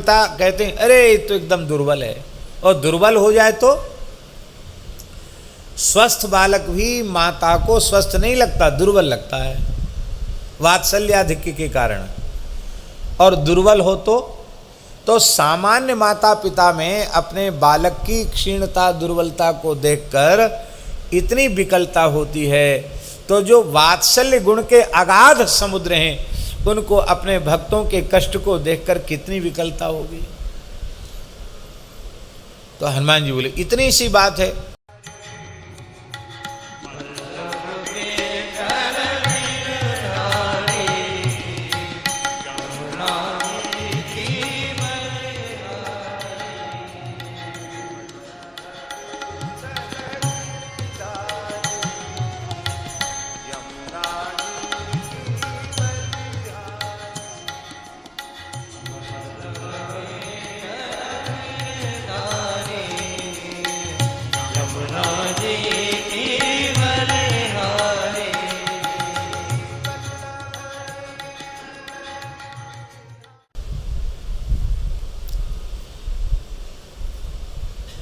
पिता कहते हैं अरे ये तो एकदम दुर्बल है, और दुर्बल हो जाए तो स्वस्थ बालक भी माता को स्वस्थ नहीं लगता, दुर्बल लगता है वात्सल्याधिक्य के कारण। और दुर्बल हो तो सामान्य माता पिता में अपने बालक की क्षीणता दुर्बलता को देखकर इतनी विकलता होती है, तो जो वात्सल्य गुण के अगाध समुद्र हैं उनको अपने भक्तों के कष्ट को देखकर कितनी विकलता होगी। तो हनुमान जी बोले इतनी सी बात है।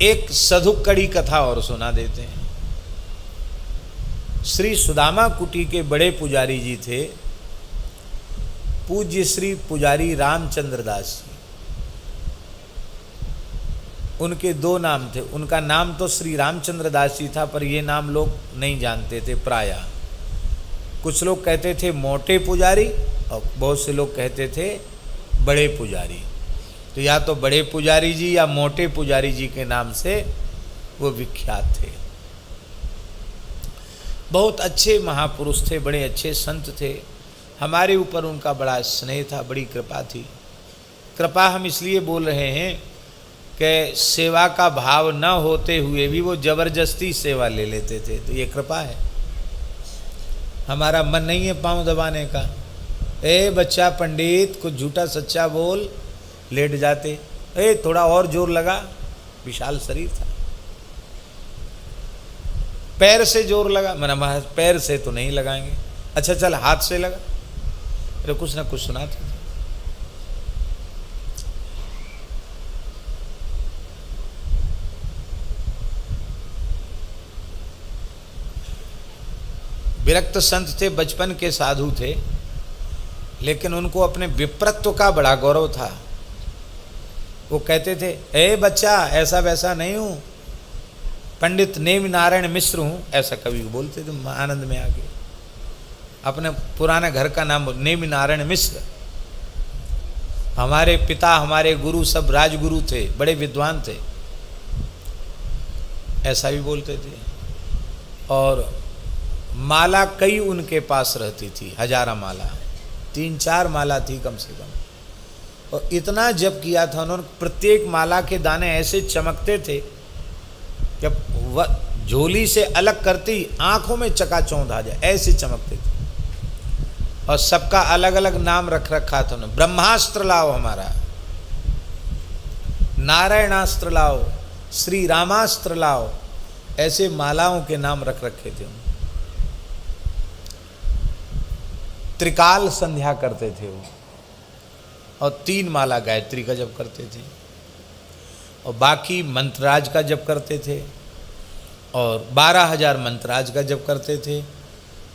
एक सधुक कड़ी कथा और सुना देते हैं। श्री सुदामा कुटी के बड़े पुजारी जी थे, पूज्य श्री पुजारी रामचंद्र दास जी। उनके दो नाम थे। उनका नाम तो श्री रामचंद्र दास जी था, पर ये नाम लोग नहीं जानते थे प्रायः। कुछ लोग कहते थे मोटे पुजारी और बहुत से लोग कहते थे बड़े पुजारी। तो या तो बड़े पुजारी जी या मोटे पुजारी जी के नाम से वो विख्यात थे। बहुत अच्छे महापुरुष थे, बड़े अच्छे संत थे। हमारे ऊपर उनका बड़ा स्नेह था, बड़ी कृपा थी। कृपा हम इसलिए बोल रहे हैं कि सेवा का भाव न होते हुए भी वो जबरदस्ती सेवा ले लेते थे, तो ये कृपा है। हमारा मन नहीं है पाँव दबाने का। ए बच्चा पंडित कुछ झूठा सच्चा बोल, लेट जाते। ए थोड़ा और जोर लगा, विशाल शरीर था। पैर से जोर लगा, मना महाराज पैर से तो नहीं लगाएंगे। अच्छा चल हाथ से लगा, अरे कुछ ना कुछ सुनाते थे। विरक्त संत थे, बचपन के साधु थे, लेकिन उनको अपने विप्रत्व का बड़ा गौरव था। वो कहते थे ए बच्चा ऐसा वैसा नहीं हूँ, पंडित नेम नारायण मिश्र हूँ, ऐसा कभी बोलते थे आनंद में आके। अपने पुराने घर का नाम नेम नारायण मिश्र। हमारे पिता हमारे गुरु सब राजगुरु थे, बड़े विद्वान थे, ऐसा भी बोलते थे। और माला कई उनके पास रहती थी, हजारा माला, 3-4 माला थी कम से कम। और इतना जप किया था उन्होंने, प्रत्येक माला के दाने ऐसे चमकते थे कि वह झोली से अलग करती आंखों में चकाचौंध आ जाए, ऐसे चमकते थे। और सबका अलग अलग नाम रख रखा था उन्होंने। ब्रह्मास्त्र लाओ हमारा, नारायणास्त्र लाओ, श्री रामास्त्र लाओ, ऐसे मालाओं के नाम रख रखे थे उन्होंने। त्रिकाल संध्या करते थे वो, और 3 माला गायत्री का जप करते थे, और बाकी मंत्रराज का जप करते थे, और 12,000 मंत्रराज का जप करते थे,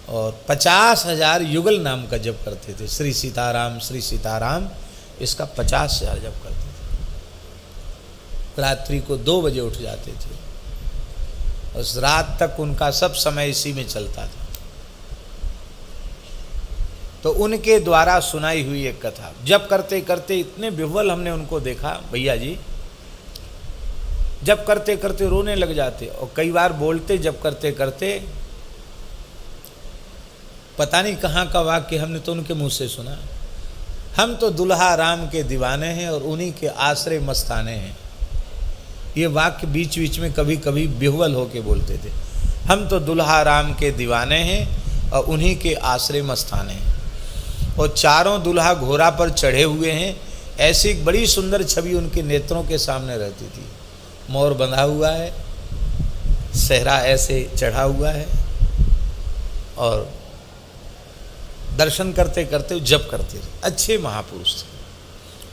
और 50,000 युगल नाम का जप करते थे। श्री सीताराम इसका 50,000 जप करते थे। रात्रि को 2 बजे उठ जाते थे, उस रात तक उनका सब समय इसी में चलता था। तो उनके द्वारा सुनाई हुई एक कथा, जब करते करते इतने विह्वल हमने उनको देखा भैया जी, जब करते करते रोने लग जाते, और कई बार बोलते जब करते करते, पता नहीं कहाँ का वाक्य हमने तो उनके मुंह से सुना, हम तो दुल्हा राम के दीवाने हैं और उन्हीं के आश्रय मस्ताने हैं। ये वाक्य बीच बीच में कभी कभी विह्वल होके बोलते थे, हम तो दुल्हा राम के दीवाने हैं और उन्हीं के आश्रय मस्ताने हैं। और चारों दुल्हा घोड़ा पर चढ़े हुए हैं, ऐसी एक बड़ी सुंदर छवि उनके नेत्रों के सामने रहती थी। मोर बंधा हुआ है, सहरा ऐसे चढ़ा हुआ है, और दर्शन करते करते जप करते थे। अच्छे महापुरुष थे।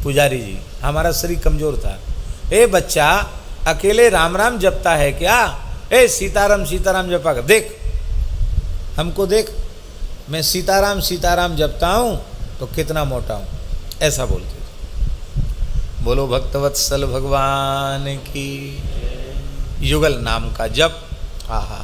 पुजारी जी, हमारा शरीर कमजोर था। ए बच्चा, अकेले राम राम जपता है क्या? ए सीताराम सीताराम जपा कर देख, हमको देख, मैं सीताराम सीताराम जपता हूँ तो कितना मोटा हूँ, ऐसा बोलते थे। बोलो भक्तवत्सल भगवान की। युगल नाम का जप, आहा।